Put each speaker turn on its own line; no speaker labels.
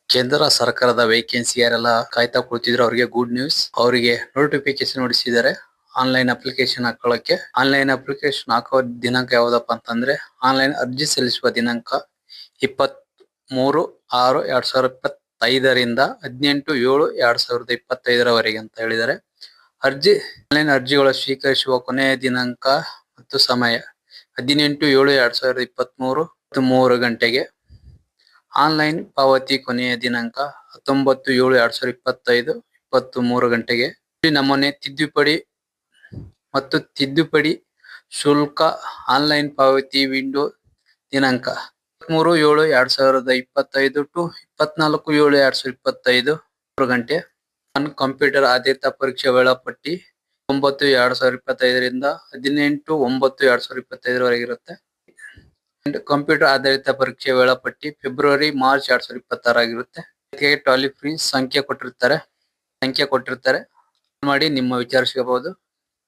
ಕೇಂದ್ರ ಸರ್ಕಾರದ ವೇಕೆನ್ಸಿ ಯಾರೆಲ್ಲ ಕಾಯ್ತಾ ಕುಳಿತಿದ್ರು ಅವರಿಗೆ ಗುಡ್ ನ್ಯೂಸ್. ಅವರಿಗೆ ನೋಟಿಫಿಕೇಶನ್ ಹೊಡಿಸಿದ್ದಾರೆ. ಆನ್ಲೈನ್ ಅಪ್ಲಿಕೇಶನ್ ಹಾಕೊಳ್ಳಕ್ಕೆ. ಆನ್ಲೈನ್ ಅಪ್ಲಿಕೇಶನ್ ಹಾಕೋ ದಿನಾಂಕ ಯಾವ್ದಪ್ಪ ಅಂತಂದ್ರೆ ಆನ್ಲೈನ್ ಅರ್ಜಿ ಸಲ್ಲಿಸುವ ದಿನಾಂಕ 23/6/2025ರಿಂದ 18/7/2025 ಅಂತ ಹೇಳಿದ್ದಾರೆ. ಆನ್ಲೈನ್ ಅರ್ಜಿಗಳ ಸ್ವೀಕರಿಸುವ ಕೊನೆಯ ದಿನಾಂಕ ಮತ್ತು ಸಮಯ 18/7/2023 3 ಗಂಟೆಗೆ. ಆನ್ಲೈನ್ ಪಾವತಿ ಕೊನೆಯ ದಿನಾಂಕ 19/7/2025 23 ಗಂಟೆಗೆ. ನಮೂನೆ ತಿದ್ದುಪಡಿ ಮತ್ತು ತಿದ್ದುಪಡಿ ಶುಲ್ಕ ಆನ್ಲೈನ್ ಪಾವತಿ ವಿಂಡೋ ದಿನಾಂಕ 23/7/2025 ಟು 24/7/2025 3 ಗಂಟೆ. ಕಂಪ್ಯೂಟರ್ ಆಧಾರಿತ ಪರೀಕ್ಷೆ ವೇಳಾಪಟ್ಟಿ 9/2/2025ರಿಂದ 18/9/2025 ವರೆಗೆ ಇರುತ್ತೆ. ಕಂಪ್ಯೂಟರ್ ಆಧಾರಿತ ಪರೀಕ್ಷೆ ವೇಳಾಪಟ್ಟಿ ಫೆಬ್ರವರಿ-ಮಾರ್ಚ್ 2026 ಆಗಿರುತ್ತೆ. ಇದಕ್ಕೆ ಟೋಲ್ ಫ್ರೀ ಸಂಖ್ಯೆ ಕೊಟ್ಟಿರ್ತಾರೆ ಮಾಡಿ ನಿಮ್ಮ ವಿಚಾರಿಸಬಹುದು.